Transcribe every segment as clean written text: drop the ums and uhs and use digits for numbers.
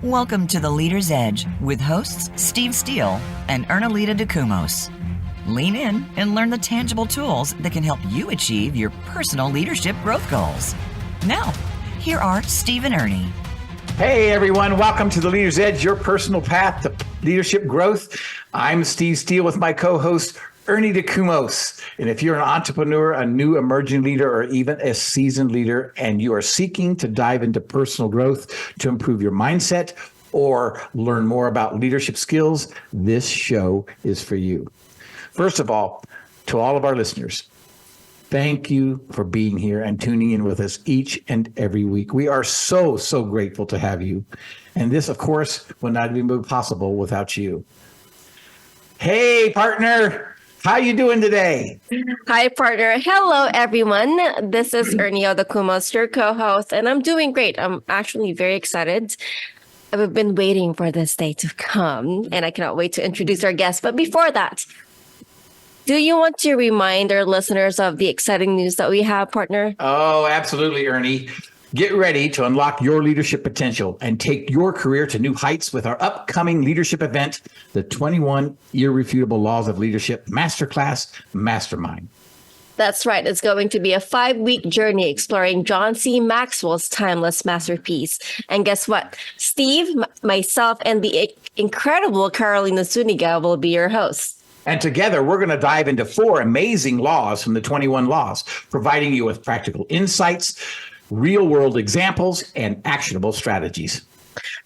Welcome to The Leader's Edge with hosts Steve Steele and Ernalita DeCumos. Lean in and learn the tangible tools that can help you achieve your personal leadership growth goals. Now, here are Steve and Ernie. Hey everyone, welcome to The Leader's Edge, your personal path to leadership growth. I'm Steve Steele with my co-host Ernie DeCumos. And if you're an entrepreneur, a new emerging leader, or even a seasoned leader, and you are seeking to dive into personal growth to improve your mindset or learn more about leadership skills, this show is for you. First of all, to all of our listeners, thank you for being here and tuning in with us each and every week. We are so grateful to have you. And this, of course, would not be possible without you. Hey, partner. How you doing today? Hi, partner. Hello, everyone. This is Ernie DeCumos, your co-host, and I'm doing great. I'm actually very excited. I've been waiting for this day to come, and I cannot wait to introduce our guest. But before that, do you want to remind our listeners of the exciting news that we have, partner? Oh, absolutely, Ernie. Get ready to unlock your leadership potential and take your career to new heights with our upcoming leadership event, the 21 Irrefutable Laws of Leadership Masterclass Mastermind. That's right. It's going to be a 5-week journey exploring John C. Maxwell's timeless masterpiece. And guess what? Steve, myself, and the incredible Carolina Zuniga will be your hosts. And together, we're going to dive into 4 amazing laws from the 21 laws, providing you with practical insights, real-world examples, and actionable strategies.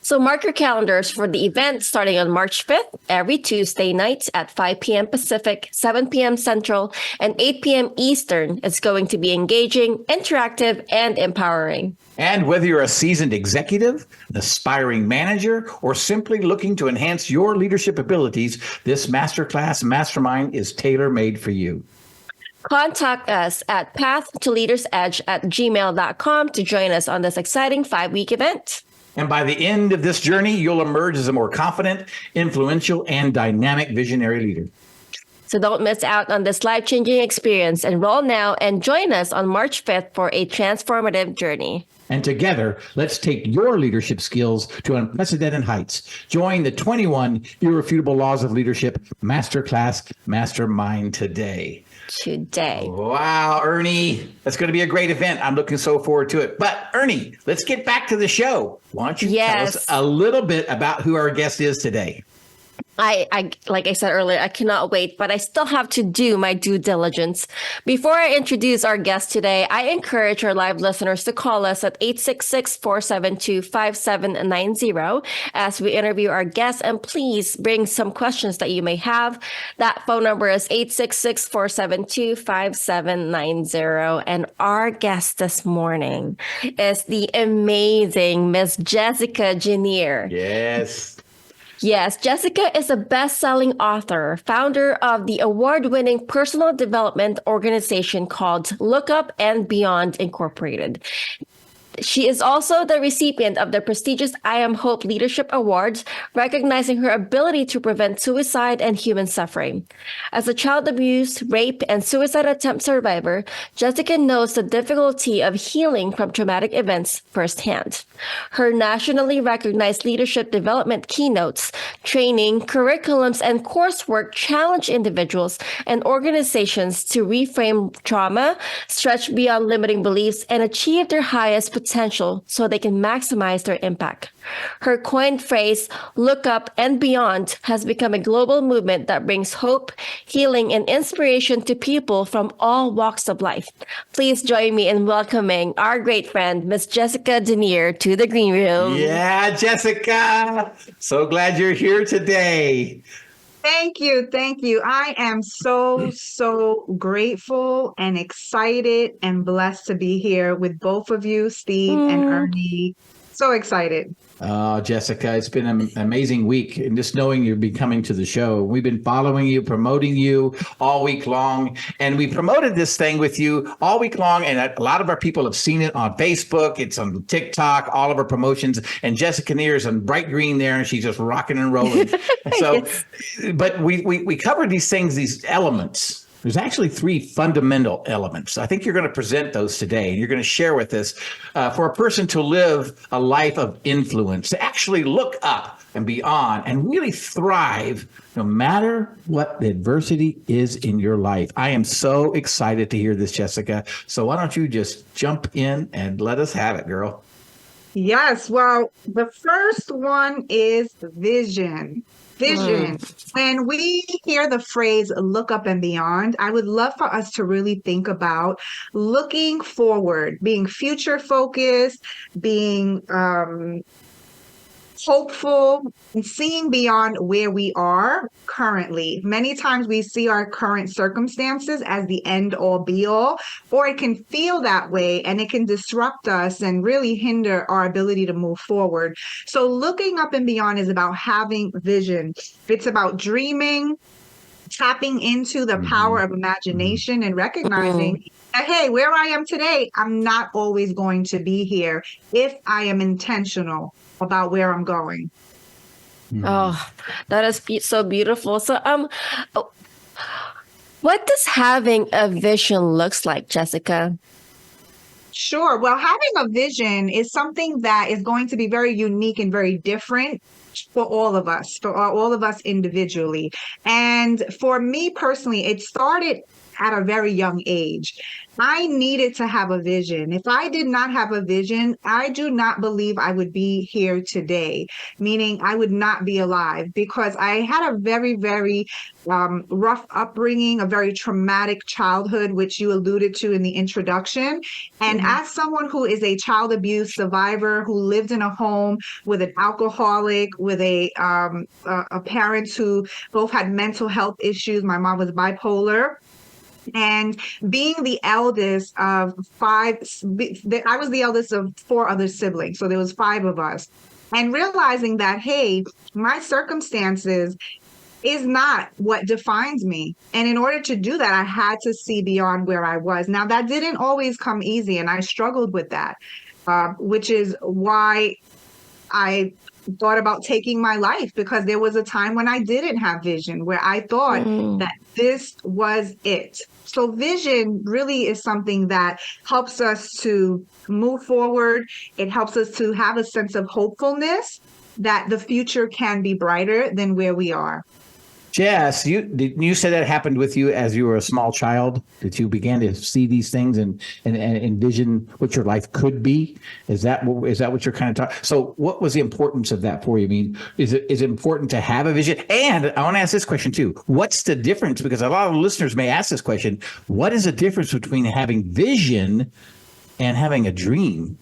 So mark your calendars for the event starting on March 5th, every Tuesday night at 5 p.m. Pacific, 7 p.m. Central, and 8 p.m. Eastern. It's going to be engaging, interactive, and empowering. And whether you're a seasoned executive, an aspiring manager, or simply looking to enhance your leadership abilities, this masterclass mastermind is tailor-made for you. Contact us at pathtoleadersedge@gmail.com to join us on this exciting 5-week event. And by the end of this journey, you'll emerge as a more confident, influential, and dynamic visionary leader. So don't miss out on this life-changing experience. Enroll now and join us on March 5th for a transformative journey. And together, let's take your leadership skills to unprecedented heights. Join the 21 Irrefutable Laws of Leadership Masterclass Mastermind today. Wow, Ernie, that's going to be a great event. I'm looking so forward to it. But Ernie, let's get back to the show. Why don't you tell us a little bit about who our guest is today? I like I said earlier, I cannot wait, but I still have to do my due diligence. Before I introduce our guest today, I encourage our live listeners to call us at 866-472-5790 as we interview our guests, and please bring some questions that you may have. That phone number is 866-472-5790. And our guest this morning is the amazing Miss Jessica Janniere. Yes, Jessica is a best-selling author, founder of the award-winning personal development organization called Look Up and Beyond Incorporated. She is also the recipient of the prestigious I Am Hope Leadership Awards, recognizing her ability to prevent suicide and human suffering. As a child abuse, rape, and suicide attempt survivor, Jessica knows the difficulty of healing from traumatic events firsthand. Her nationally recognized leadership development keynotes, training, curriculums, and coursework challenge individuals and organizations to reframe trauma, stretch beyond limiting beliefs, and achieve their highest potential so they can maximize their impact. Her coined phrase, look up and beyond, has become a global movement that brings hope, healing, and inspiration to people from all walks of life. Please join me in welcoming our great friend, Miss Jessica Janniere, to the Green Room. Yeah, Jessica, so glad you're here today. Thank you. Thank you. I am so grateful and excited and blessed to be here with both of you, Steve and Ernie. So excited. Jessica, it's been an amazing week. And just knowing you'll be coming to the show, we've been following you, promoting you all week long. And we promoted this thing with you all week long. And a lot of our people have seen it on Facebook. It's on TikTok, all of our promotions. And Jessica Janniere is on bright green there, and she's just rocking and rolling. So, but we covered these things, these elements There's actually three fundamental elements. I think you're going to present those today, and you're going to share with us for a person to live a life of influence, to actually look up and beyond and really thrive no matter what the adversity is in your life. I am so excited to hear this, Jessica. So why don't you just jump in and let us have it, girl? Yes. Well, the first one is vision. Vision. When we hear the phrase look up and beyond, I would love for us to really think about looking forward, being future focused, being hopeful, and seeing beyond where we are currently. Many times we see our current circumstances as the end all be all, or it can feel that way and it can disrupt us and really hinder our ability to move forward. So looking up and beyond is about having vision. It's about dreaming, tapping into the power of imagination and recognizing that, hey, where I am today, I'm not always going to be here if I am intentional about where I'm going. Oh, that is so beautiful. So, what does having a vision looks like, Jessica? Sure. Well, having a vision is something that is going to be very unique and very different for all of us, for all of us individually. And for me personally, it started at a very young age. I needed to have a vision. If I did not have a vision, I do not believe I would be here today, meaning I would not be alive, because I had a very, very rough upbringing, a very traumatic childhood, which you alluded to in the introduction. And as someone who is a child abuse survivor, who lived in a home with an alcoholic, with a parents who both had mental health issues, my mom was bipolar. And being the eldest of five, I was the eldest of four other siblings. So there was five of us. And realizing that, hey, my circumstances is not what defines me. And in order to do that, I had to see beyond where I was. Now, that didn't always come easy, and I struggled with that, which is why I thought about taking my life, because there was a time when I didn't have vision, where I thought that this was it. So vision really is something that helps us to move forward. It helps us to have a sense of hopefulness that the future can be brighter than where we are. Jess, you say that happened with you as you were a small child, that you began to see these things and envision what your life could be? Is that what you're kind of talking? So what was the importance of that for you? I mean, is it important to have a vision? And I want to ask this question too. What's the difference? Because a lot of listeners may ask this question. What is the difference between having vision and having a dream?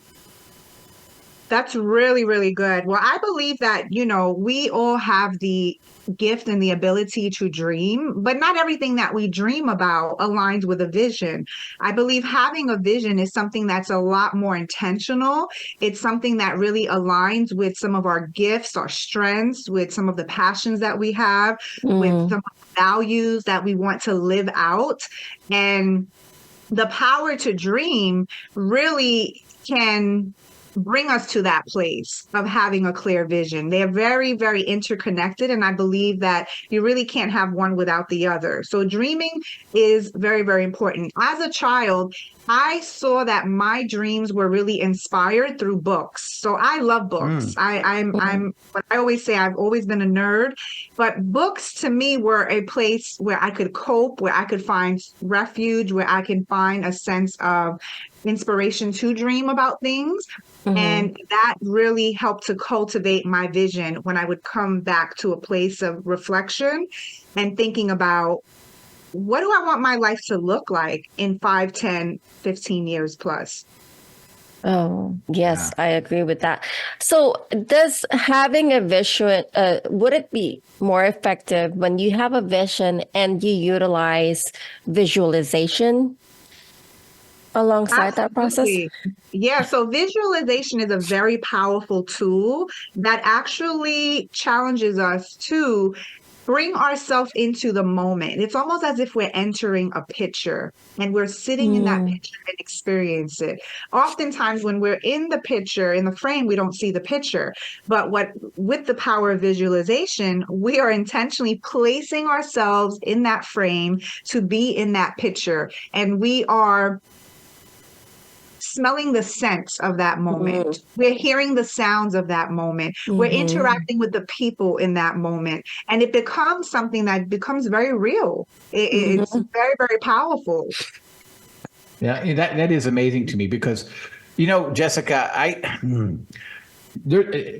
That's really, really good. Well, I believe that, we all have the gift and the ability to dream, but not everything that we dream about aligns with a vision. I believe having a vision is something that's a lot more intentional. It's something that really aligns with some of our gifts, our strengths, with some of the passions that we have, with some of the values that we want to live out. And the power to dream really can bring us to that place of having a clear vision. They're very, very interconnected. And I believe that you really can't have one without the other. So dreaming is very, very important. As a child, I saw that my dreams were really inspired through books. So I love books. I'm what I always say, I've always been a nerd, but books to me were a place where I could cope, where I could find refuge, where I can find a sense of inspiration to dream about things. And that really helped to cultivate my vision when I would come back to a place of reflection and thinking about, what do I want my life to look like in 5, 10, 15 years plus? Oh, yes, I agree with that. So does having a vision, would it be more effective when you have a vision and you utilize visualization alongside that process? Yeah, so visualization is a very powerful tool that actually challenges us to bring ourselves into the moment. It's almost as if we're entering a picture and we're sitting in that picture and experience it. Oftentimes when we're in the picture, in the frame, we don't see the picture. But with the power of visualization, we are intentionally placing ourselves in that frame to be in that picture. And we are smelling the scents of that moment. We're hearing the sounds of that moment. We're interacting with the people in that moment. And it becomes something that becomes very real. It's very, very powerful. Yeah, that is amazing to me because, Jessica,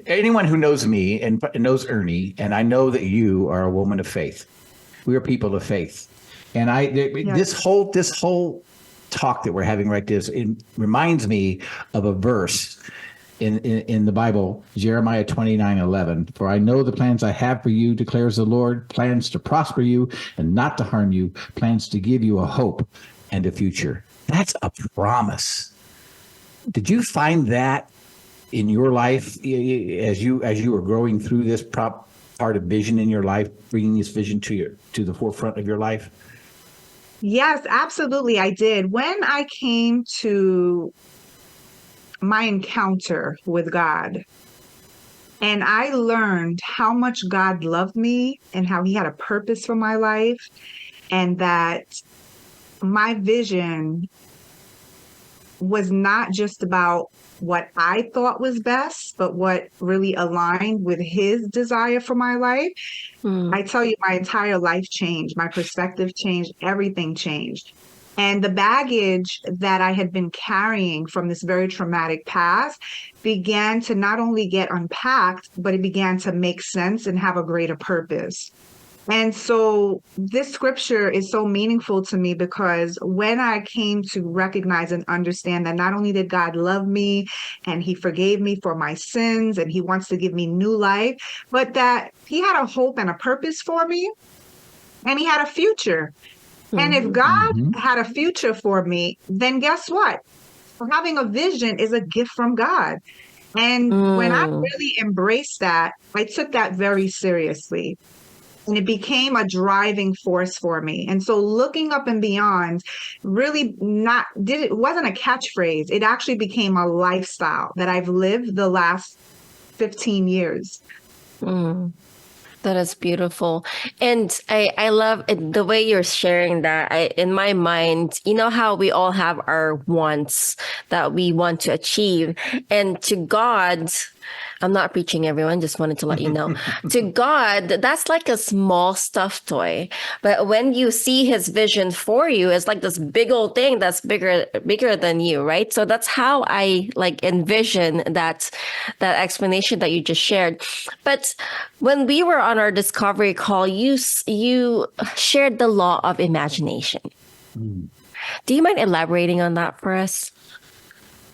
anyone who knows me and knows Ernie, and I know that you are a woman of faith. We are people of faith. And this whole talk that we're having right this, it reminds me of a verse in the Bible, Jeremiah 29:11. For I know the plans I have for you, declares the Lord, plans to prosper you and not to harm you, plans to give you a hope and a future. That's a promise. Did you find that in your life as you were growing through this part of vision in your life, bringing this vision to the forefront of your life? Yes, absolutely. I did. When I came to my encounter with God and I learned how much God loved me and how he had a purpose for my life and that my vision was not just about what I thought was best, but what really aligned with his desire for my life. I tell you, my entire life changed. My perspective changed. Everything changed. And the baggage that I had been carrying from this very traumatic past began to not only get unpacked, but it began to make sense and have a greater purpose. And so this scripture is so meaningful to me because when I came to recognize and understand that not only did God love me and he forgave me for my sins and he wants to give me new life, but that he had a hope and a purpose for me and he had a future. And if God had a future for me, then guess what? Having a vision is a gift from God. And when I really embraced that, I took that very seriously. And it became a driving force for me. And so looking up and beyond really it wasn't a catchphrase. It actually became a lifestyle that I've lived the last 15 years. That is beautiful. And I love it, the way you're sharing that. In my mind, you know how we all have our wants that we want to achieve. And to God, I'm not preaching, everyone, just wanted to let you know. To God, that's like a small stuffed toy. But when you see his vision for you, it's like this big old thing that's bigger than you, right? So that's how I envision that explanation that you just shared. But when we were on our discovery call, you shared the law of imagination. Do you mind elaborating on that for us?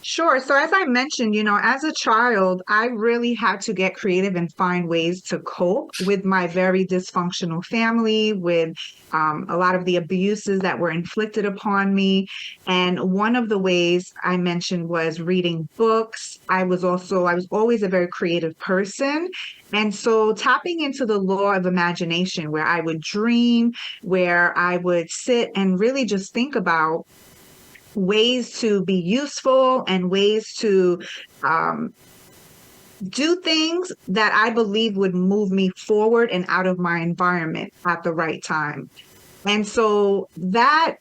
Sure. So as I mentioned, as a child, I really had to get creative and find ways to cope with my very dysfunctional family, with a lot of the abuses that were inflicted upon me. And one of the ways I mentioned was reading books. I was always a very creative person. And so tapping into the law of imagination, where I would dream, where I would sit and really just think about ways to be useful and ways to do things that I believe would move me forward and out of my environment at the right time. And so that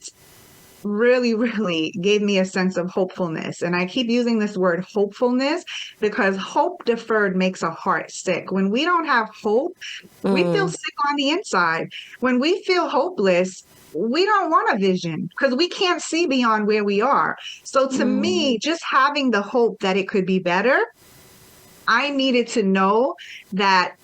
really, really gave me a sense of hopefulness. And I keep using this word hopefulness because hope deferred makes a heart sick. When we don't have hope, we feel sick on the inside. When we feel hopeless, we don't want a vision because we can't see beyond where we are. So to me, just having the hope that it could be better, I needed to know that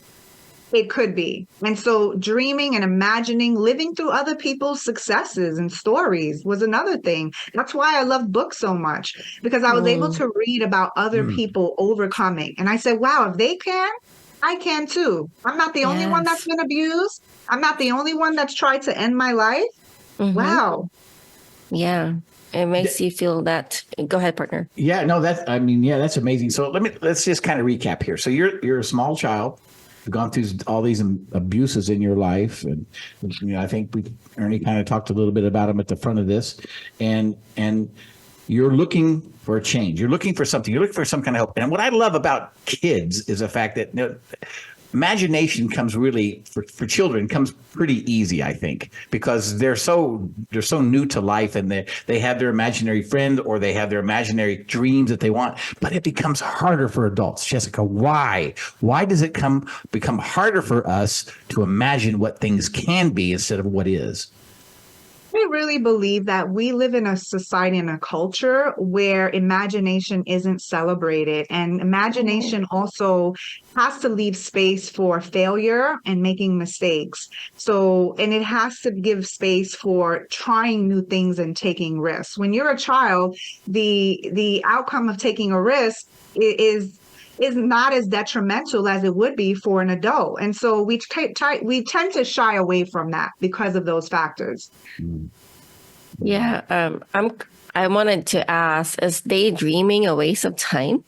it could be. And so dreaming and imagining, living through other people's successes and stories was another thing. That's why I love books so much, because I was able to read about other people overcoming. And I said, wow, if they can, I can too. I'm not the only one that's been abused. I'm not the only one that's tried to end my life. Wow. Yeah. It makes you feel that. Go ahead, partner. Yeah, no, that's amazing. So let's just kind of recap here. So you're a small child gone through all these abuses in your life, and I think Ernie kind of talked a little bit about them at the front of this, and you're looking for a change. You're looking for something. You're looking for some kind of help. And what I love about kids is the fact that imagination comes really for children comes pretty easy, I think, because they're so new to life, and they have their imaginary friend, or they have their imaginary dreams that they want. But it becomes harder for adults. Jessica, why? Why does it become harder for us to imagine what things can be instead of what is? I really believe that we live in a society and a culture where imagination isn't celebrated, and imagination also has to leave space for failure and making mistakes. And it has to give space for trying new things and taking risks. When you're a child, the outcome of taking a risk is not as detrimental as it would be for an adult. And so we tend to shy away from that because of those factors. Yeah. I wanted to ask, is daydreaming a waste of time?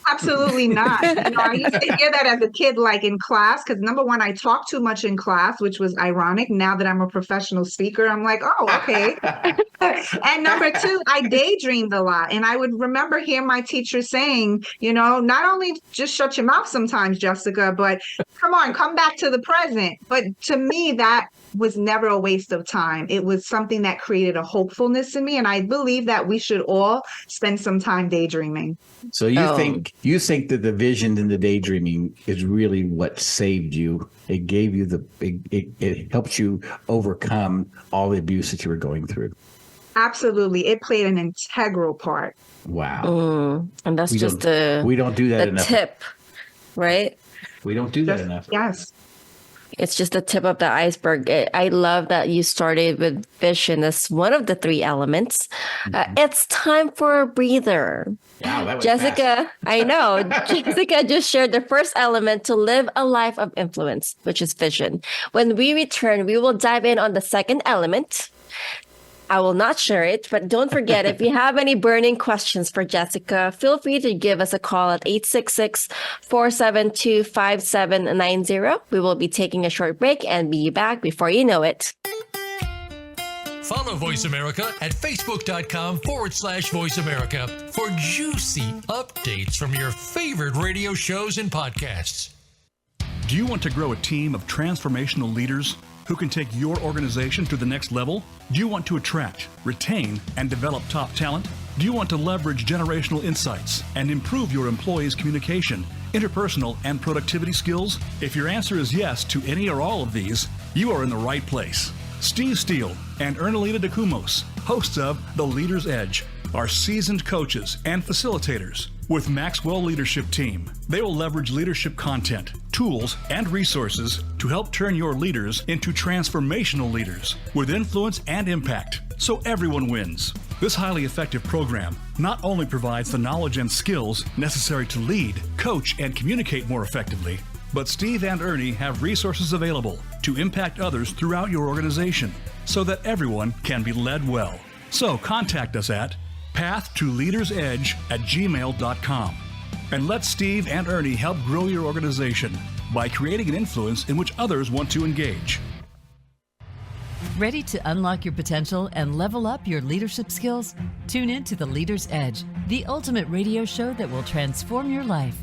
Absolutely not. I used to hear that as a kid, like in class, because number one, I talked too much in class, which was ironic. Now that I'm a professional speaker, I'm like, oh, okay. And number two, I daydreamed a lot. And I would remember hearing my teacher saying, not only just shut your mouth sometimes, Jessica, but come back to the present. But to me, that was never a waste of time. It was something that created a hopefulness in me. And I believe that we should all spend some time daydreaming. So you think that the vision and the daydreaming is really what saved you? It gave you it helped you overcome all the abuse that you were going through. Absolutely. It played an integral part. Wow. And that's we don't do that enough. Tip, right? We don't do that enough. Yes. It's just the tip of the iceberg. I love that you started with vision as one of the three elements. It's time for a breather. Wow, that was Jessica, fast. I know. Jessica just shared the first element to live a life of influence, which is vision. When we return, we will dive in on the second element. I will not share it, but don't forget, if you have any burning questions for Jessica, feel free to give us a call at 866-472-5790. We will be taking a short break and be back before you know it. Follow Voice America at facebook.com/Voice America for juicy updates from your favorite radio shows and podcasts. Do you want to grow a team of transformational leaders who can take your organization to the next level? Do you want to attract, retain, and develop top talent? Do you want to leverage generational insights and improve your employees' communication, interpersonal, and productivity skills? If your answer is yes to any or all of these, you are in the right place. Steve Steele and Ernalita DeCumos, hosts of The Leader's Edge, are seasoned coaches and facilitators with Maxwell Leadership Team. They will leverage leadership content, tools, and resources to help turn your leaders into transformational leaders with influence and impact, so everyone wins. This highly effective program not only provides the knowledge and skills necessary to lead, coach, and communicate more effectively, but Steve and Ernie have resources available to impact others throughout your organization so that everyone can be led well. So contact us at pathtoleadersedge@gmail.com and let Steve and Ernie help grow your organization by creating an influence in which others want to engage. Ready to unlock your potential and level up your leadership skills? Tune in to The Leader's Edge, the ultimate radio show that will transform your life.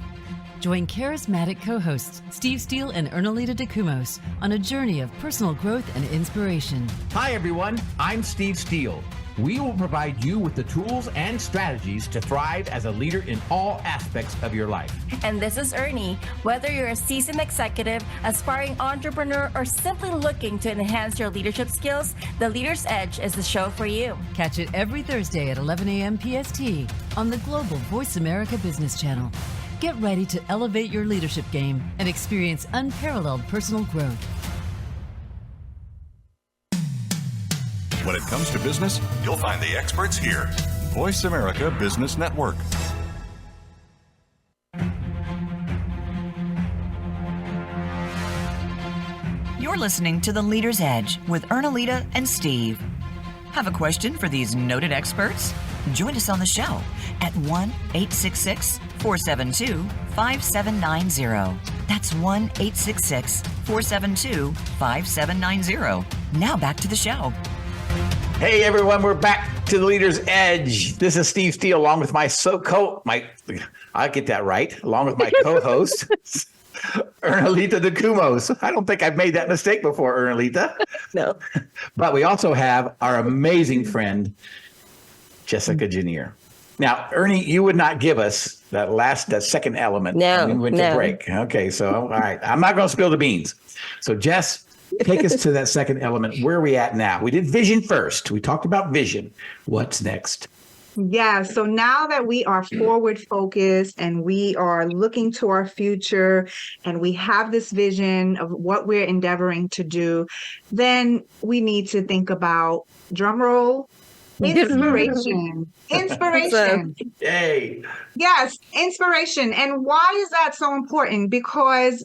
Join charismatic co-hosts Steve Steele and Ernalita DeCumos on a journey of personal growth and inspiration. Hi, everyone. I'm Steve Steele. We will provide you with the tools and strategies to thrive as a leader in all aspects of your life. And this is Ernie. Whether you're a seasoned executive, aspiring entrepreneur, or simply looking to enhance your leadership skills, The Leader's Edge is the show for you. Catch it every Thursday at 11 a.m. PST on the global Voice America Business Channel. Get ready to elevate your leadership game and experience unparalleled personal growth. When it comes to business, you'll find the experts here. Voice America Business Network. You're listening to The Leader's Edge with Ernalita and Steve. Have a question for these noted experts? Join us on the show at 1-866-472-5790. That's 1-866-472-5790. Now back to the show. Hey everyone, we're back to the Leader's Edge. This is Steve Steele, along with I'll get that right, along with my co-host, Ernalita de Cumos. I don't think I've made that mistake before, Ernalita. No. But we also have our amazing friend, Jessica Janniere. Now, Ernie, you would not give us that second element. No, when we went to break. Okay, so all right, I'm not going to spill the beans. So, Jess, take us to that second element. Where are we at now? We did vision first. We talked about vision. What's next? Yeah, so now that we are forward focused and we are looking to our future and we have this vision of what we're endeavoring to do, then we need to think about, drum roll, inspiration. Inspiration. Yay. Yes, inspiration. And why is that so important? Because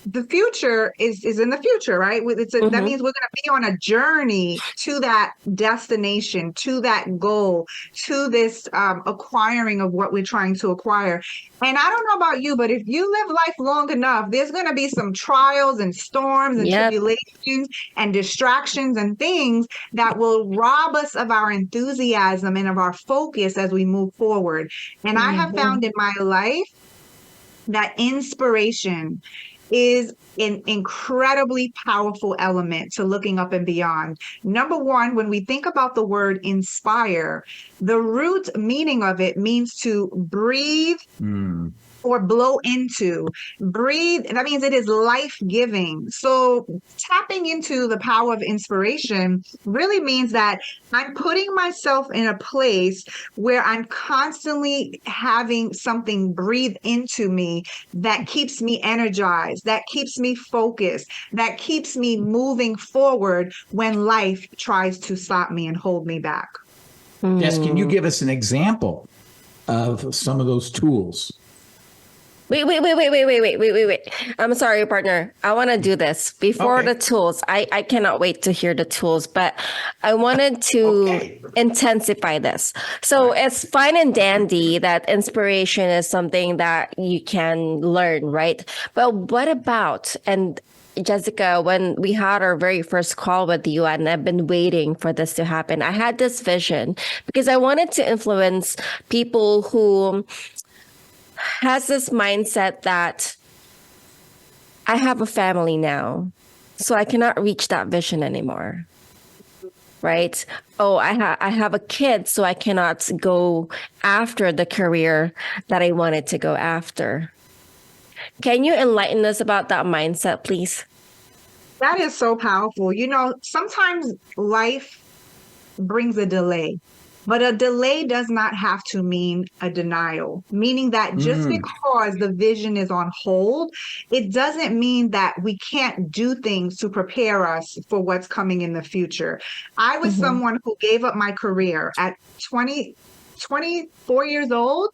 the future is in the future, right? That means we're going to be on a journey to that destination, to that goal, to this acquiring of what we're trying to acquire. And I don't know about you, but if you live life long enough, there's going to be some trials and storms and tribulations and distractions and things that will rob us of our enthusiasm and of our focus as we move forward. And I have found in my life that inspiration is an incredibly powerful element to looking up and beyond. Number one, when we think about the word inspire, the root meaning of it means to breathe or blow into. Breathe, that means it is life-giving. So tapping into the power of inspiration really means that I'm putting myself in a place where I'm constantly having something breathe into me that keeps me energized, that keeps me focused, that keeps me moving forward when life tries to stop me and hold me back. Jess, can you give us an example of some of those tools? Wait. I'm sorry, partner. I want to do this before the tools. I cannot wait to hear the tools, but I wanted to intensify this. So it's fine and dandy that inspiration is something that you can learn, right? But what about, and Jessica, when we had our very first call with you, and I've been waiting for this to happen, I had this vision because I wanted to influence people who has this mindset that I have a family now, so I cannot reach that vision anymore, right? Oh, I have a kid, so I cannot go after the career that I wanted to go after. Can you enlighten us about that mindset, please? That is so powerful. You know, sometimes life brings a delay. But a delay does not have to mean a denial, meaning that just because the vision is on hold, it doesn't mean that we can't do things to prepare us for what's coming in the future. I was someone who gave up my career at 24 years old.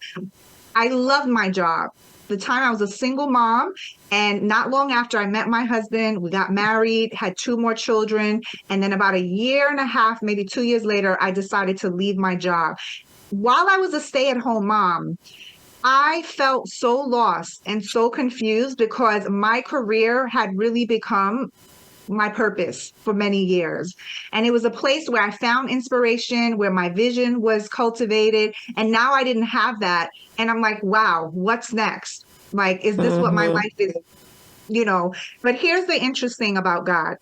I loved my job. The time I was a single mom, and not long after I met my husband, we got married, had 2 more children, and then about a year and a half, maybe 2 years later, I decided to leave my job. While I was a stay-at-home mom, I felt so lost and so confused because my career had really become my purpose for many years. And it was a place where I found inspiration, where my vision was cultivated. And now I didn't have that. And I'm like, wow, what's next? Like, is this what my life is? You know, but here's the interesting about God.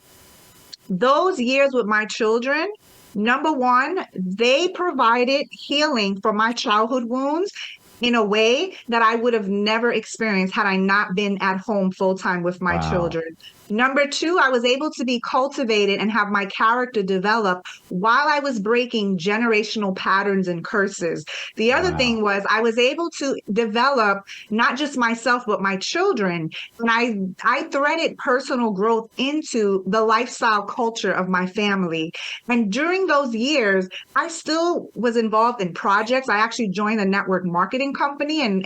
Those years with my children, number one, they provided healing for my childhood wounds in a way that I would have never experienced had I not been at home full time with my children. Number two, I was able to be cultivated and have my character develop while I was breaking generational patterns and curses. The other thing was I was able to develop not just myself, but my children. And I threaded personal growth into the lifestyle culture of my family. And during those years, I still was involved in projects. I actually joined a network marketing company and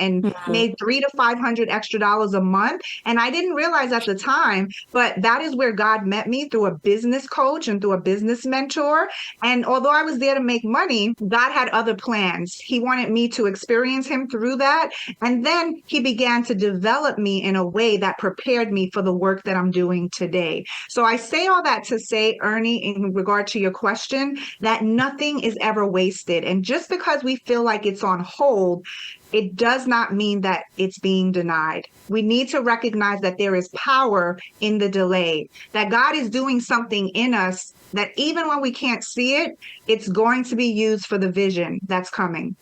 made $300 to $500 extra a month. And I didn't realize at the time but that is where God met me, through a business coach and through a business mentor. And although I was there to make money, God had other plans. He wanted me to experience him through that. And then he began to develop me in a way that prepared me for the work that I'm doing today. So I say all that to say, Ernie, in regard to your question, that nothing is ever wasted. And just because we feel like it's on hold, it does not mean that it's being denied. We need to recognize that there is power in the delay, that God is doing something in us that even when we can't see it, it's going to be used for the vision that's coming.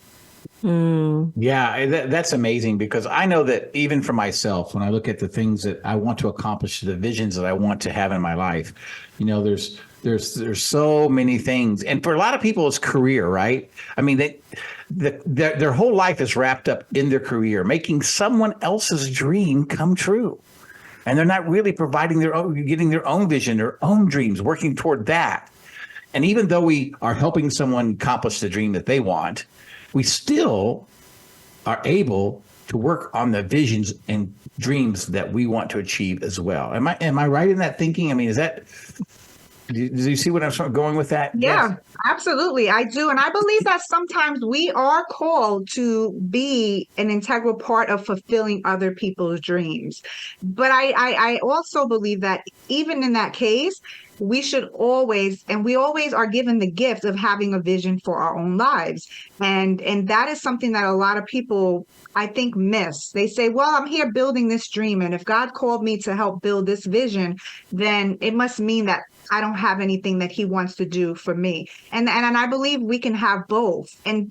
Yeah, that's amazing, because I know that even for myself, when I look at the things that I want to accomplish, the visions that I want to have in my life, you know, there's so many things. And for a lot of people, it's career, right? I mean, their whole life is wrapped up in their career, making someone else's dream come true. And they're not really providing getting their own vision, their own dreams, working toward that. And even though we are helping someone accomplish the dream that they want, we still are able to work on the visions and dreams that we want to achieve as well. Am I right in that thinking? I mean, do you see what I'm going with that? Yeah, Yes. absolutely. I do. And I believe that sometimes we are called to be an integral part of fulfilling other people's dreams. But I also believe that even in that case, we should always, and we always are given the gift of having a vision for our own lives. And that is something that a lot of people, I think, miss. They say, well, I'm here building this dream, and if God called me to help build this vision, then it must mean that I don't have anything that he wants to do for me. And I believe we can have both. And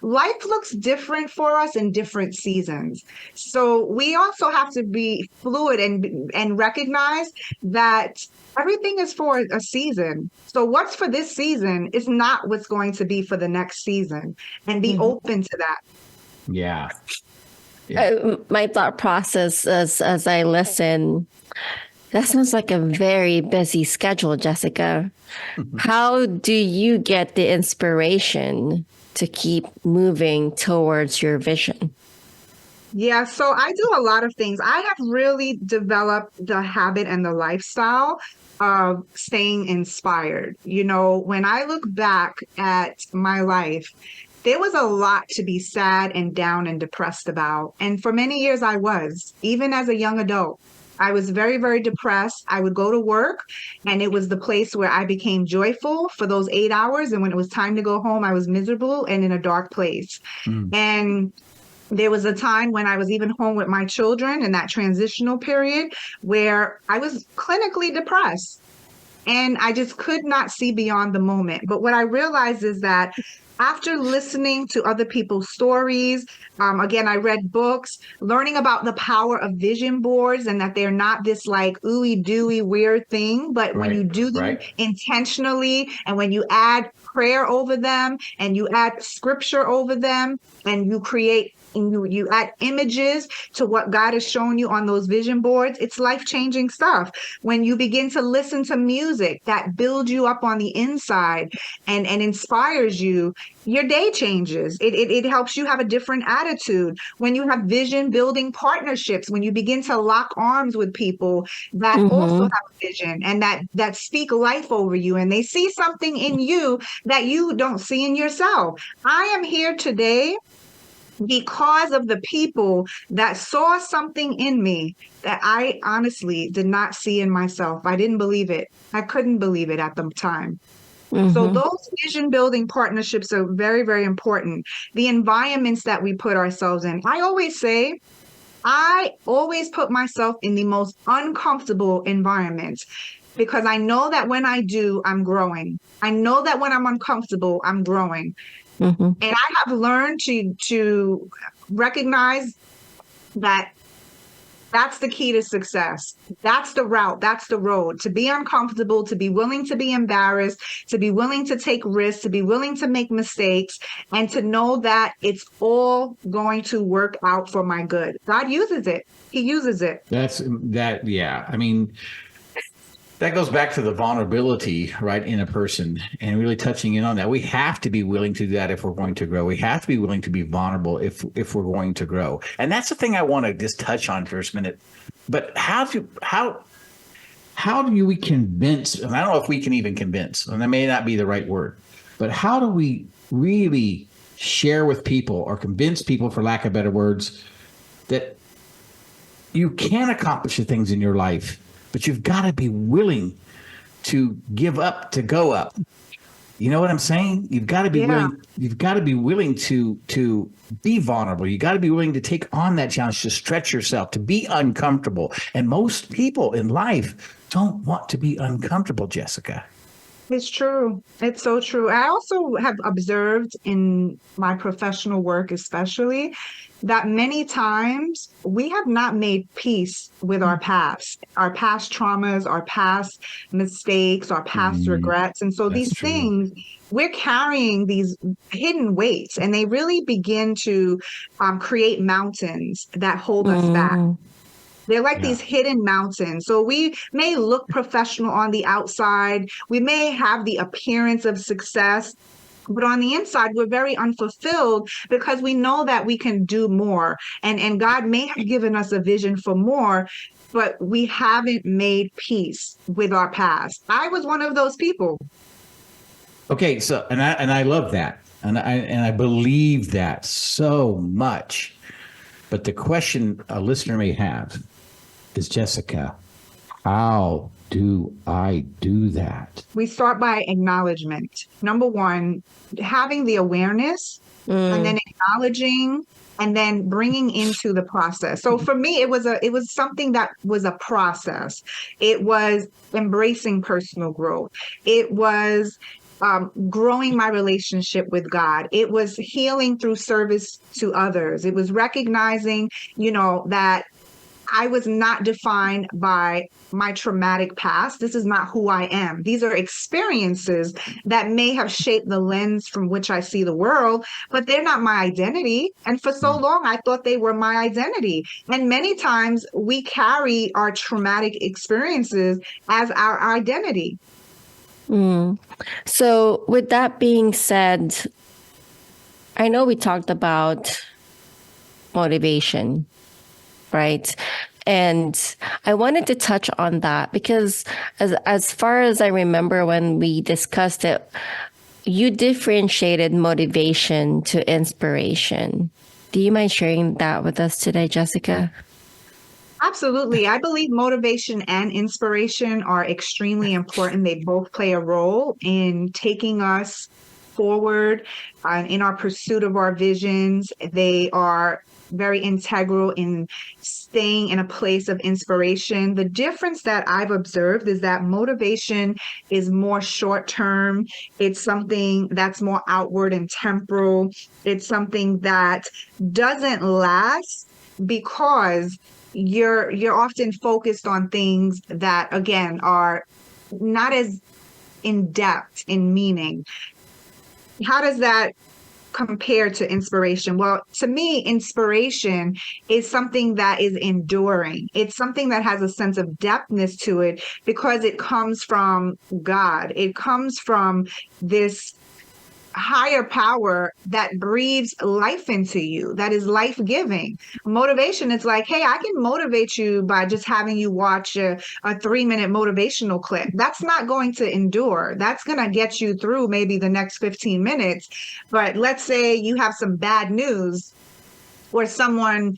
life looks different for us in different seasons. So we also have to be fluid and recognize that everything is for a season. So what's for this season is not what's going to be for the next season, and be open to that. Yeah. My thought process as I listen, that sounds like a very busy schedule, Jessica. How do you get the inspiration to keep moving towards your vision? Yeah, so I do a lot of things. I have really developed the habit and the lifestyle of staying inspired. You know, when I look back at my life, there was a lot to be sad and down and depressed about. And for many years I was, even as a young adult. I was very, very depressed. I would go to work, and it was the place where I became joyful for those 8 hours. And when it was time to go home, I was miserable and in a dark place. And there was a time when I was even home with my children in that transitional period where I was clinically depressed, and I just could not see beyond the moment. But what I realized is that after listening to other people's stories, again, I read books, learning about the power of vision boards, and that they're not this like ooey dooey weird thing, but when you do them intentionally, and when you add prayer over them, and you add scripture over them, and you create and you add images to what God has shown you on those vision boards, it's life-changing stuff. When you begin to listen to music that builds you up on the inside and inspires you, your day changes. It helps you have a different attitude. When you have vision building partnerships, when you begin to lock arms with people that also have a vision and that speak life over you, and they see something in you that you don't see in yourself. I am here today because of the people that saw something in me that I honestly did not see in myself. I didn't believe it. I couldn't believe it at the time. So those vision building partnerships are very, very important. The environments that we put ourselves in. I always say, I always put myself in the most uncomfortable environments, because I know that when I do, I'm growing. I know that when I'm uncomfortable, I'm growing. And I have learned to recognize that that's the key to success. That's the route. That's the road. To be uncomfortable, to be willing to be embarrassed, to be willing to take risks, to be willing to make mistakes, and to know that it's all going to work out for my good. God uses it. He uses it. Yeah. I mean, that goes back to the vulnerability, right, in a person, and really touching in on that. We have to be willing to do that if we're going to grow. We have to be willing to be vulnerable if we're going to grow. And that's the thing I want to just touch on for a minute. But how how do we convince, and I don't know if we can even convince, and that may not be the right word, but how do we really share with people or convince people, for lack of better words, that you can accomplish the things in your life, but you've got to be willing to give up, to go up. You know what I'm saying? You've got to be willing. You've got to be willing to be vulnerable. You got to be willing to take on that challenge, to stretch yourself, to be uncomfortable. And most people in life don't want to be uncomfortable, Jessica. It's true. It's so true. I also have observed in my professional work, especially, that many times we have not made peace with our past traumas, our past mistakes, our past regrets. And so these things, we're carrying these hidden weights, and they really begin to create mountains that hold us back. They're like these hidden mountains. So we may look professional on the outside. We may have the appearance of success, but on the inside, we're very unfulfilled because we know that we can do more. And God may have given us a vision for more, but we haven't made peace with our past. I was one of those people. Okay, so and I love that. And I believe that so much. But the question a listener may have is, Jessica, how do I do that? We start by acknowledgement. Number one, having the awareness and then acknowledging and then bringing into the process. So for me, it was something that was a process. It was embracing personal growth. It was growing my relationship with God. It was healing through service to others. It was recognizing, that I was not defined by my traumatic past. This is not who I am. These are experiences that may have shaped the lens from which I see the world, but they're not my identity. And for so long, I thought they were my identity. And many times we carry our traumatic experiences as our identity. So with that being said, I know we talked about motivation, right? And I wanted to touch on that because as far as I remember when we discussed it, you differentiated motivation to inspiration. Do you mind sharing that with us today, Jessica? Absolutely. I believe motivation and inspiration are extremely important. They both play a role in taking us forward in our pursuit of our visions. They are very integral in staying in a place of inspiration. The difference that I've observed is that motivation is more short-term. It's something that's more outward and temporal. It's something that doesn't last because you're often focused on things that, again, are not as in depth in meaning. How does that compare to inspiration? Well, to me, inspiration is something that is enduring. It's something that has a sense of depthness to it because it comes from God. It comes from this higher power that breathes life into you, that is life-giving. Motivation is like, hey, I can motivate you by just having you watch a 3-minute motivational clip. That's not going to endure. That's going to get you through maybe the next 15 minutes. But let's say you have some bad news or someone,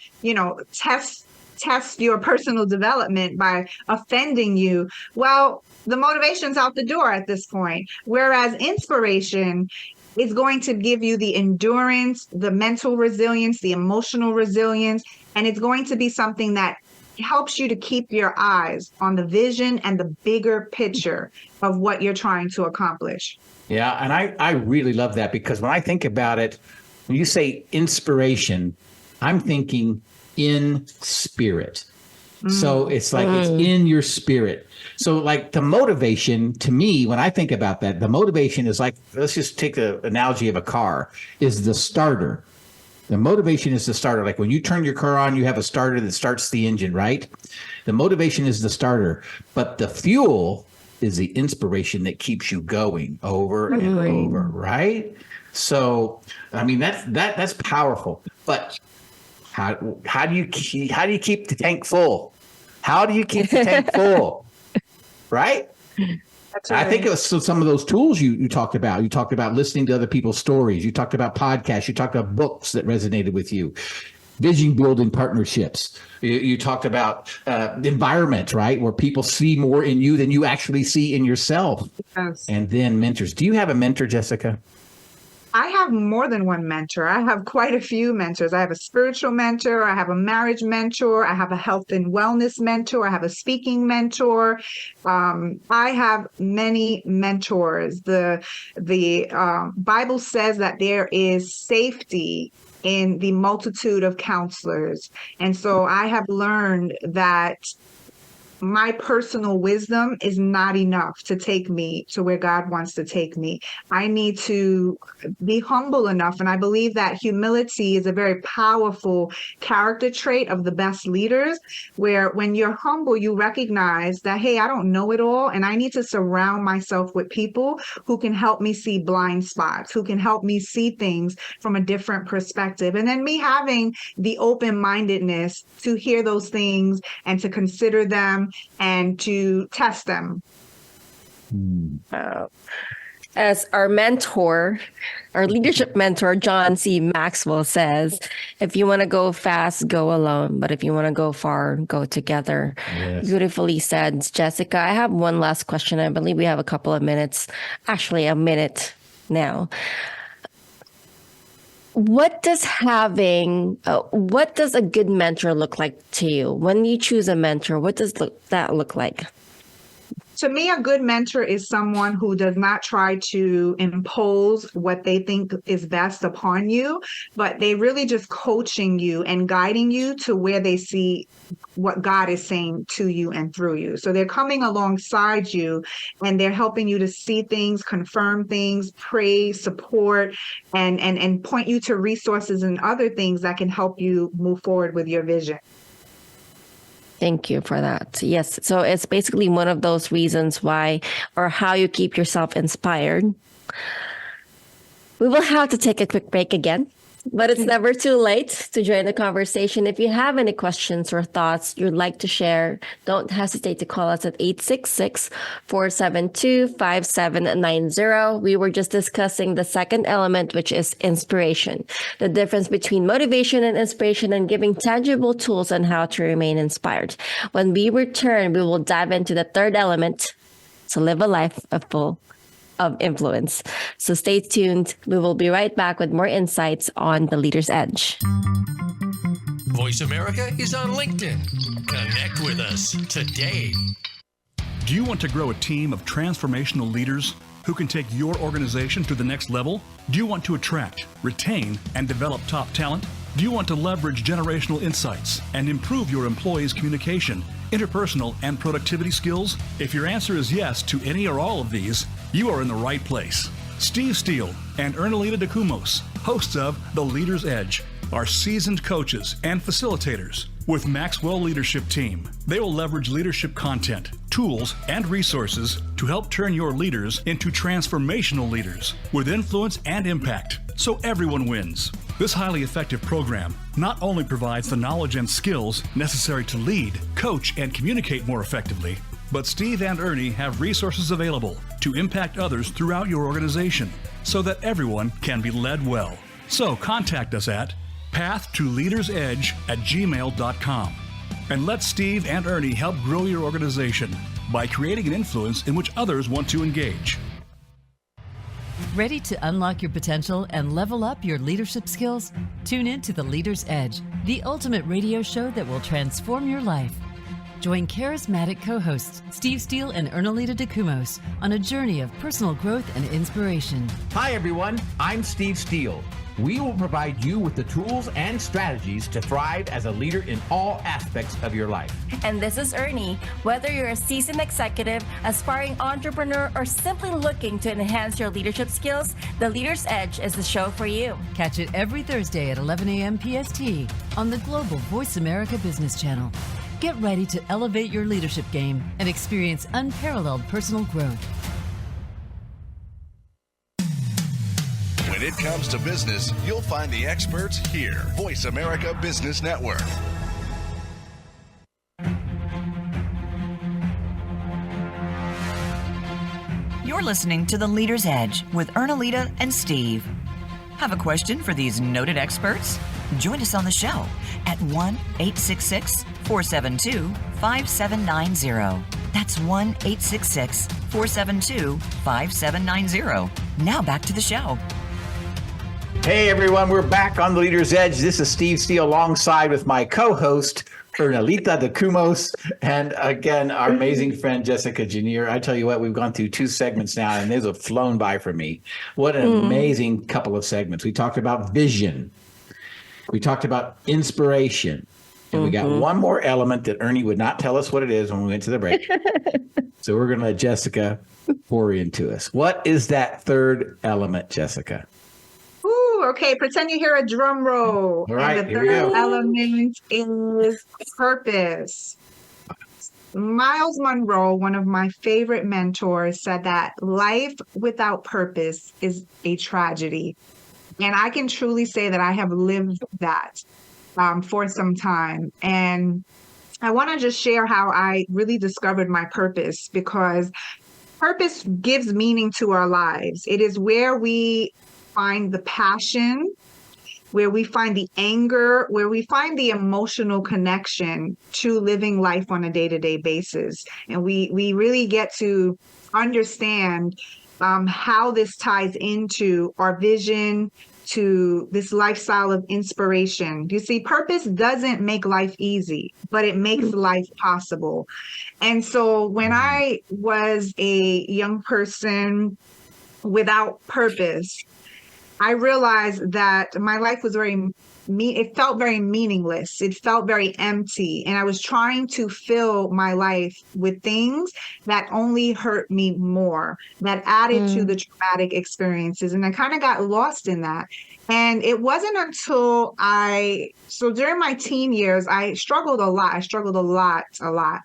tests your personal development by offending you. Well, the motivation's out the door at this point. Whereas inspiration is going to give you the endurance, the mental resilience, the emotional resilience, and it's going to be something that helps you to keep your eyes on the vision and the bigger picture of what you're trying to accomplish. Yeah, and I really love that because when I think about it, when you say inspiration, I'm thinking in spirit. So it's like it's in your spirit. So like the motivation to me, when I think about that, the motivation is like, let's just take the analogy of a car, is the starter. The motivation is the starter. Like when you turn your car on, you have a starter that starts the engine, right? The motivation is the starter, but the fuel is the inspiration that keeps you going over and over, right? So, I mean, that's powerful. But how do you keep the tank full? How do you keep the tank full? right? That's right. I think it was some of those tools you talked about. You talked about listening to other people's stories. You talked about podcasts. You talked about books that resonated with you. Vision building partnerships. You talked about environment, right? Where people see more in you than you actually see in yourself. Yes. And then mentors. Do you have a mentor, Jessica? I have more than one mentor. I have quite a few mentors. I have a spiritual mentor. I have a marriage mentor. I have a health and wellness mentor. I have a speaking mentor. I have many mentors. The Bible says that there is safety in the multitude of counselors. And so I have learned that my personal wisdom is not enough to take me to where God wants to take me. I need to be humble enough. And I believe that humility is a very powerful character trait of the best leaders, where when you're humble, you recognize that, hey, I don't know it all. And I need to surround myself with people who can help me see blind spots, who can help me see things from a different perspective. And then me having the open-mindedness to hear those things and to consider them and to test them. As our mentor, our leadership mentor, John C. Maxwell says, if you want to go fast, go alone. But if you want to go far, go together. Yes. Beautifully said, Jessica. I have one last question. I believe we have a couple of minutes, actually a minute now. What does a good mentor look like to you? When you choose a mentor, what does that look like? To me, a good mentor is someone who does not try to impose what they think is best upon you, but they really just coaching you and guiding you to where they see what God is saying to you and through you. So they're coming alongside you and they're helping you to see things, confirm things, pray, support, and point you to resources and other things that can help you move forward with your vision. Thank you for that. Yes. So it's basically one of those reasons why, or how you keep yourself inspired. We will have to take a quick break again, but it's never too late to join the conversation. If you have any questions or thoughts you'd like to share, don't hesitate to call us at 866-472-5790. We were just discussing the second element, which is inspiration, the difference between motivation and inspiration, and giving tangible tools on how to remain inspired. When we return, we will dive into the third element, to live a life full of influence. So stay tuned. We will be right back with more insights on The Leader's Edge. Voice America is on LinkedIn. Connect with us today. Do you want to grow a team of transformational leaders who can take your organization to the next level? Do you want to attract, retain, and develop top talent? Do you want to leverage generational insights and improve your employees' communication, interpersonal, and productivity skills? If your answer is yes to any or all of these, you are in the right place. Steve Steele and Ernalita DeCumos, hosts of The Leader's Edge, are seasoned coaches and facilitators with Maxwell Leadership Team. They will leverage leadership content, tools, and resources to help turn your leaders into transformational leaders with influence and impact, so everyone wins. This highly effective program not only provides the knowledge and skills necessary to lead, coach, and communicate more effectively, but Steve and Ernie have resources available to impact others throughout your organization so that everyone can be led well. So contact us at pathtoleadersedge@gmail.com and let Steve and Ernie help grow your organization by creating an influence in which others want to engage. Ready to unlock your potential and level up your leadership skills? Tune in to The Leader's Edge, the ultimate radio show that will transform your life. Join charismatic co-hosts Steve Steele and Ernalita DeCumos on a journey of personal growth and inspiration. Hi, everyone. I'm Steve Steele. We will provide you with the tools and strategies to thrive as a leader in all aspects of your life. And this is Ernie. Whether you're a seasoned executive, aspiring entrepreneur, or simply looking to enhance your leadership skills, The Leader's Edge is the show for you. Catch it every Thursday at 11 a.m. PST on the global Voice America Business Channel. Get ready to elevate your leadership game and experience unparalleled personal growth. When it comes to business, you'll find the experts here. Voice America Business Network. You're listening to The Leader's Edge with Ernalita and Steve. Have a question for these noted experts? Join us on the show at 1-866-472-5790. That's 1-866-472-5790. Now back to the show. Hey everyone, we're back on The Leader's Edge. This is Steve Steele alongside with my co-host, Ernalita de Cumos, and again, our amazing friend, Jessica Janniere. I tell you what, we've gone through 2 segments now, and those have flown by for me. What an amazing couple of segments. We talked about vision. We talked about inspiration. And we got one more element that Ernie would not tell us what it is when we went to the break. So we're going to let Jessica pour into us. What is that third element, Jessica? Okay, pretend you hear a drum roll. All right, and the here we go. third element is purpose. Miles Monroe, one of my favorite mentors, said that life without purpose is a tragedy. And I can truly say that I have lived that for some time. And I want to just share how I really discovered my purpose, because purpose gives meaning to our lives. It is where we find the passion, where we find the anger, where we find the emotional connection to living life on a day-to-day basis. And we really get to understand how this ties into our vision, to this lifestyle of inspiration. You see, purpose doesn't make life easy, but it makes life possible. And so when I was a young person without purpose, I realized that my life was it felt very meaningless. It felt very empty. And I was trying to fill my life with things that only hurt me more, that added to the traumatic experiences. And I kind of got lost in that. And it wasn't until so during my teen years, I struggled a lot. A lot.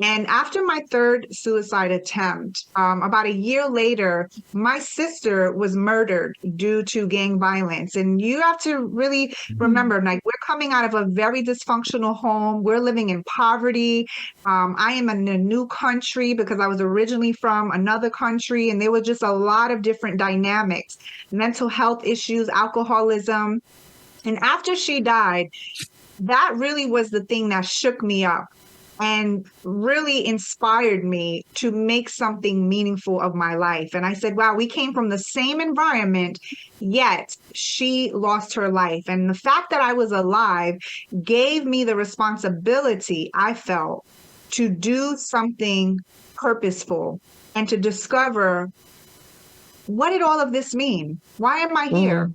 And after my third suicide attempt, about a year later, my sister was murdered due to gang violence. And you have to really remember, like, we're coming out of a very dysfunctional home. We're living in poverty. I am in a new country because I was originally from another country. And there were just a lot of different dynamics, mental health issues, alcoholism. And after she died, that really was the thing that shook me up and really inspired me to make something meaningful of my life. And I said, wow, we came from the same environment, yet she lost her life. And the fact that I was alive gave me the responsibility, I felt, to do something purposeful and to discover, what did all of this mean? Why am I here?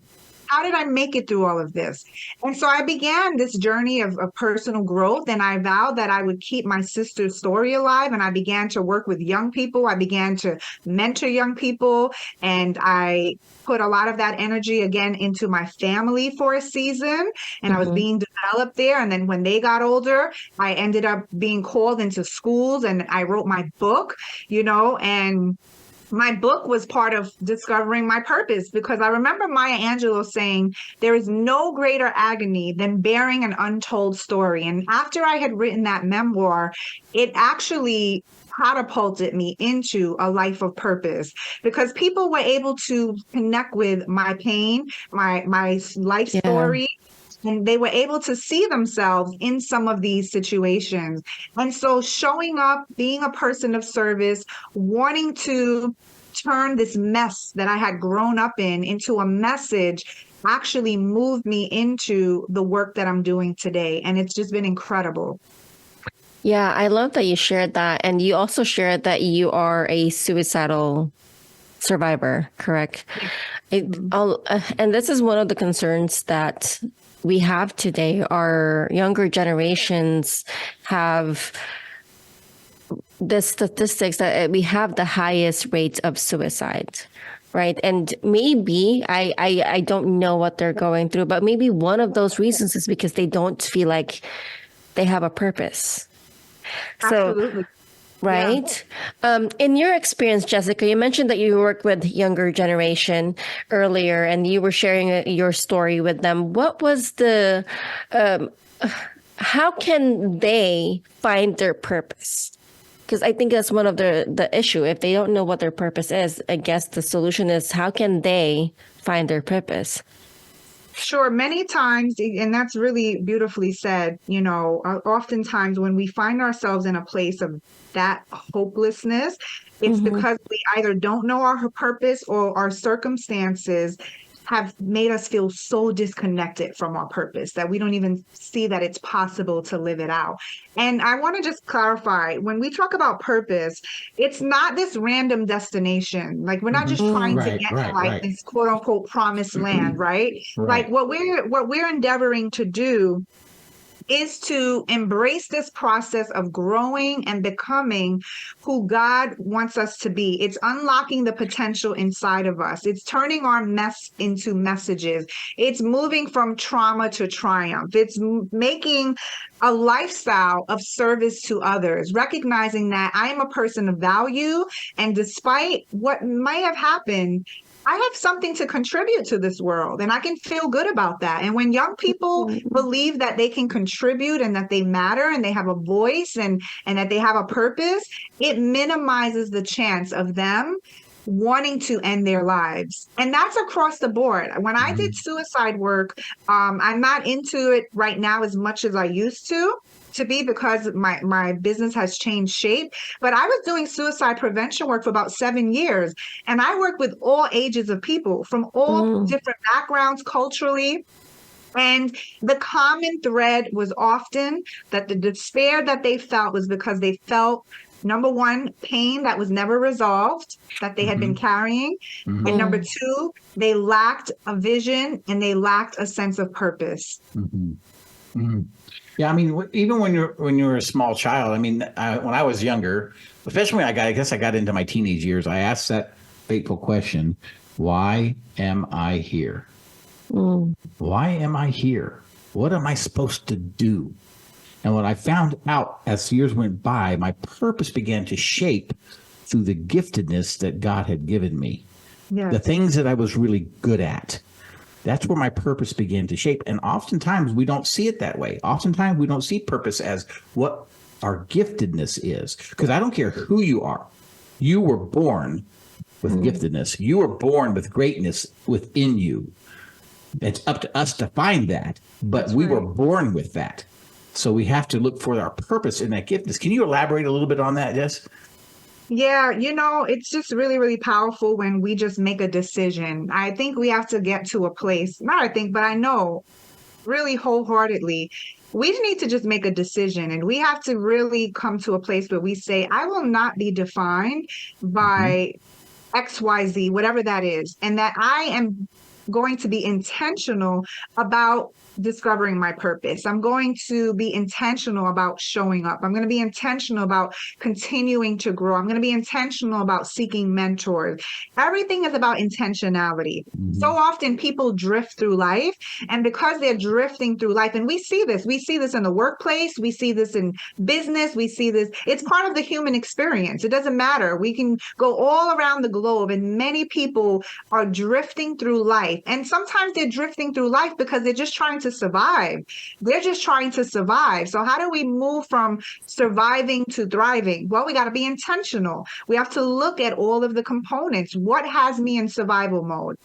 How did I make it through all of this? And so I began this journey of personal growth, and I vowed that I would keep my sister's story alive. And I began to work with young people. I began to mentor young people, and I put a lot of that energy again into my family for a season. And I was being developed there. And then when they got older, I ended up being called into schools, and I wrote my book, and my book was part of discovering my purpose, because I remember Maya Angelou saying, there is no greater agony than bearing an untold story. And after I had written that memoir, it actually catapulted me into a life of purpose, because people were able to connect with my pain, my life story. And they were able to see themselves in some of these situations. And so showing up, being a person of service, wanting to turn this mess that I had grown up in into a message actually moved me into the work that I'm doing today. And it's just been incredible. Yeah, I love that you shared that. And you also shared that you are a suicidal survivor, correct? And this is one of the concerns that we have today. Our younger generations have the statistics that we have the highest rates of suicide, right? And maybe, I don't know what they're going through, but maybe one of those reasons is because they don't feel like they have a purpose. Absolutely. Right. Yeah. In your experience, Jessica, you mentioned that you worked with younger generation earlier, and you were sharing your story with them. What was how can they find their purpose? Because I think that's one of the issue. If they don't know what their purpose is, I guess the solution is how can they find their purpose? Sure. Many times, and that's really beautifully said, oftentimes when we find ourselves in a place of that hopelessness, it's because we either don't know our purpose or our circumstances have made us feel so disconnected from our purpose that we don't even see that it's possible to live it out. And I want to just clarify, when we talk about purpose, it's not this random destination. Like, we're not just trying to get to this quote unquote promised land, right? Like what we're endeavoring to do is to embrace this process of growing and becoming who God wants us to be. It's unlocking the potential inside of us. It's turning our mess into messages. It's moving from trauma to triumph. It's making a lifestyle of service to others, recognizing that I am a person of value, and despite what might have happened, I have something to contribute to this world, and I can feel good about that. And when young people believe that they can contribute and that they matter and they have a voice and that they have a purpose, it minimizes the chance of them wanting to end their lives. And that's across the board. When I did suicide work, I'm not into it right now as much as I used to be, because my business has changed shape. But I was doing suicide prevention work for about 7 years. And I worked with all ages of people from all different backgrounds culturally. And the common thread was often that the despair that they felt was because they felt, number one, pain that was never resolved, that they had been carrying. And number two, they lacked a vision and they lacked a sense of purpose. Yeah, I mean, even when you're a small child, I mean, when I was younger, especially when I got into my teenage years, I asked that fateful question, why am I here? Why am I here? What am I supposed to do? And what I found out as years went by, my purpose began to shape through the giftedness that God had given me. Yes. The things that I was really good at. That's where my purpose began to shape. And oftentimes we don't see it that way. Oftentimes we don't see purpose as what our giftedness is. Because I don't care who you are. You were born with giftedness. You were born with greatness within you. It's up to us to find that. But we were born with that. So we have to look for our purpose in that giftedness. Can you elaborate a little bit on that, Jess? Yeah, it's just really, really powerful when we just make a decision. I think we have to get to a place, not I think, but I know really wholeheartedly, we need to just make a decision, and we have to really come to a place where we say, I will not be defined by XYZ, whatever that is, and that I am going to be intentional about discovering my purpose. I'm going to be intentional about showing up. I'm going to be intentional about continuing to grow. I'm going to be intentional about seeking mentors. Everything is about intentionality. So often people drift through life, and because they're drifting through life, and we see this in the workplace, we see this in business, we see this, it's part of the human experience. It doesn't matter. We can go all around the globe, and many people are drifting through life. And sometimes they're drifting through life because they're just trying to survive. They're just trying to survive. So how do we move from surviving to thriving? Well, we got to be intentional. We have to look at all of the components. What has me in survival mode?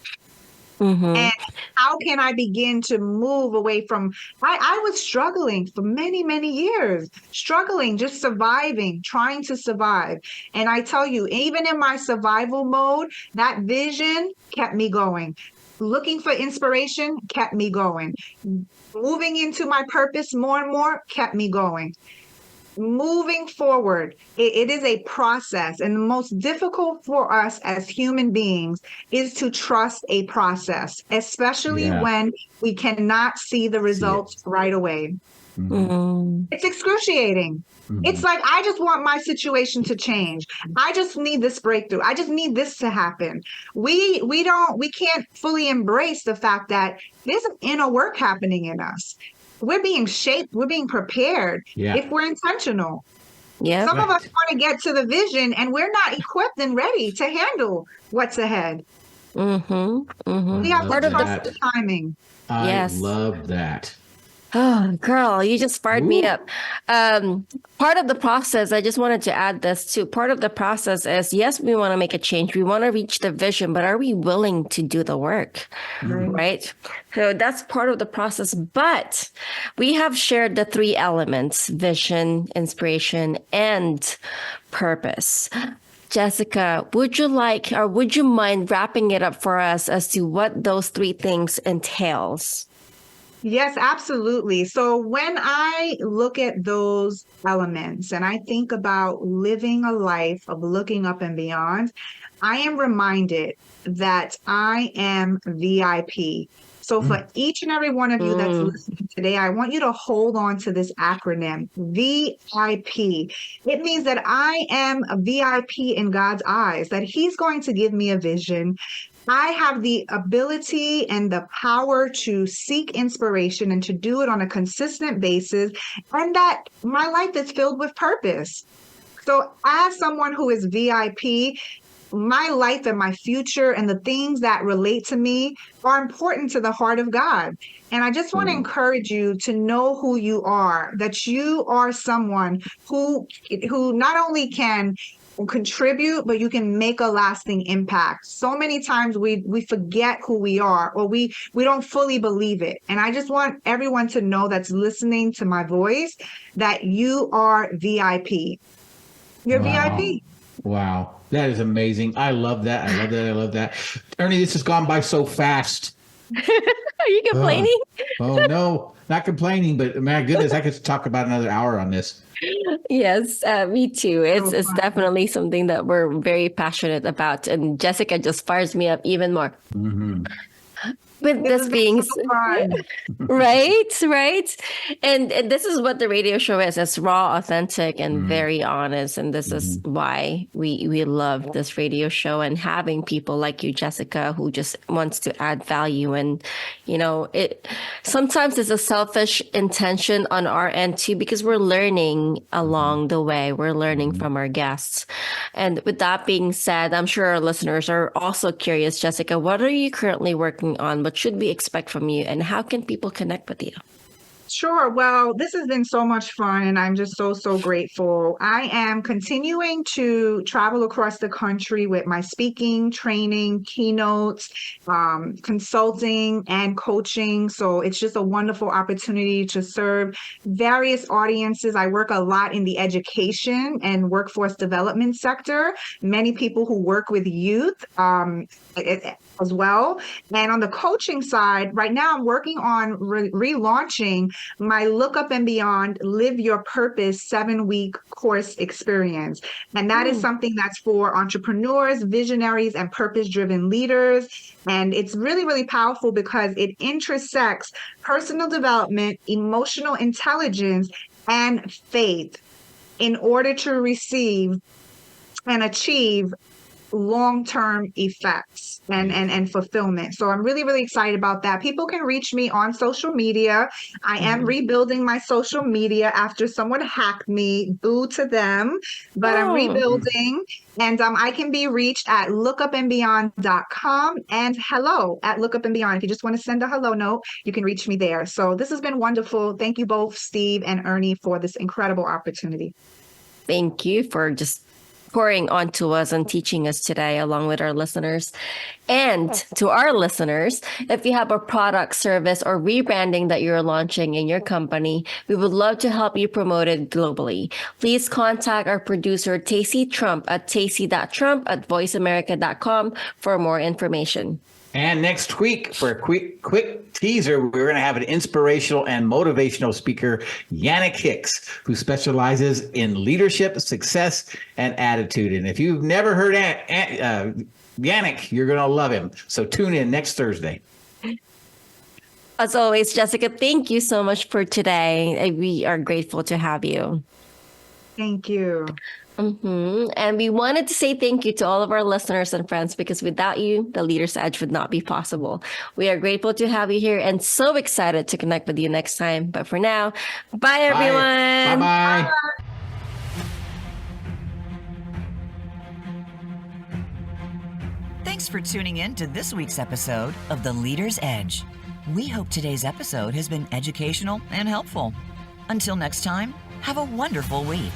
And how can I begin to move away from, I was struggling for many, many years, just surviving, trying to survive. And I tell you, even in my survival mode, that vision kept me going. Looking for inspiration kept me going. Moving into my purpose more and more kept me going. Moving forward, it is a process. And the most difficult for us as human beings is to trust a process, especially when we cannot see the results right away. It's excruciating. It's like, I just want my situation to change. I just need this breakthrough. I just need this to happen. We can't fully embrace the fact that there's an inner work happening in us. We're being shaped. We're being prepared if we're intentional. Some of us want to get to the vision, and we're not equipped and ready to handle what's ahead. We have to trust the timing. I love that. Oh, girl, you just fired me up. Part of the process, I just wanted to add this too. Part of the process is, yes, we want to make a change. We want to reach the vision, but are we willing to do the work? Right? So that's part of the process. But we have shared the 3 elements: vision, inspiration, and purpose. Jessica, would you mind wrapping it up for us as to what those 3 things entails? Yes, absolutely. So when I look at those elements and I think about living a life of looking up and beyond, I am reminded that I am VIP. So for each and every one of you that's listening today, I want you to hold on to this acronym, VIP. It means that I am a VIP in God's eyes, that He's going to give me a vision. I have the ability and the power to seek inspiration and to do it on a consistent basis, and that my life is filled with purpose. So as someone who is VIP, my life and my future and the things that relate to me are important to the heart of God. And I just want to encourage you to know who you are, that you are someone who not only can contribute, but you can make a lasting impact. So many times we forget who we are, or we don't fully believe it. And I just want everyone to know that's listening to my voice that you are VIP. You're VIP. Wow. That is amazing. I love that. I love that. Ernie, this has gone by so fast. Are you complaining? Oh, no, not complaining, but my goodness, I could talk about another hour on this. Yes, me too. It's definitely something that we're very passionate about. And Jessica just fires me up even more. With this being right. And this is what the radio show is. It's raw, authentic, and very honest. And this is why we love this radio show, and having people like you, Jessica, who just wants to add value. And, it sometimes it's a selfish intention on our end too, because we're learning along the way. We're learning from our guests. And with that being said, I'm sure our listeners are also curious, Jessica, what are you currently working on? What should we expect from you, and how can people connect with you? Sure. Well, this has been so much fun, and I'm just so grateful. I am continuing to travel across the country with my speaking, training, keynotes, consulting, and coaching. So it's just a wonderful opportunity to serve various audiences. I work a lot in the education and workforce development sector. Many people who work with youth as well. And on the coaching side, right now I'm working on relaunching my Look Up and Beyond Live Your Purpose 7-week course experience. And that is something that's for entrepreneurs, visionaries, and purpose-driven leaders. And it's really powerful because it intersects personal development, emotional intelligence, and faith in order to receive and achieve long-term effects and fulfillment. So I'm really excited about that. People can reach me on social media. I am rebuilding my social media after someone hacked me. Boo to them. But I'm rebuilding. And I can be reached at lookupandbeyond.com and hello@lookupandbeyond. If you just want to send a hello note, you can reach me there. So this has been wonderful. Thank you both, Steve and Ernie, for this incredible opportunity. Thank you for just pouring onto us and teaching us today, along with our listeners. And to our listeners, if you have a product, service, or rebranding that you're launching in your company, we would love to help you promote it globally. Please contact our producer, Tacey Trump, at tacey.trump@voiceamerica.com for more information. And next week, for a quick teaser, we're going to have an inspirational and motivational speaker, Yannick Hicks, who specializes in leadership, success, and attitude. And if you've never heard Yannick, you're going to love him. So tune in next Thursday. As always, Jessica, thank you so much for today. We are grateful to have you. Thank you. And we wanted to say thank you to all of our listeners and friends, because without you, the Leader's Edge would not be possible. We are grateful to have you here and so excited to connect with you next time. But for now, bye everyone. Bye. Thanks for tuning in to this week's episode of The Leader's Edge. We hope today's episode has been educational and helpful. Until next time, have a wonderful week.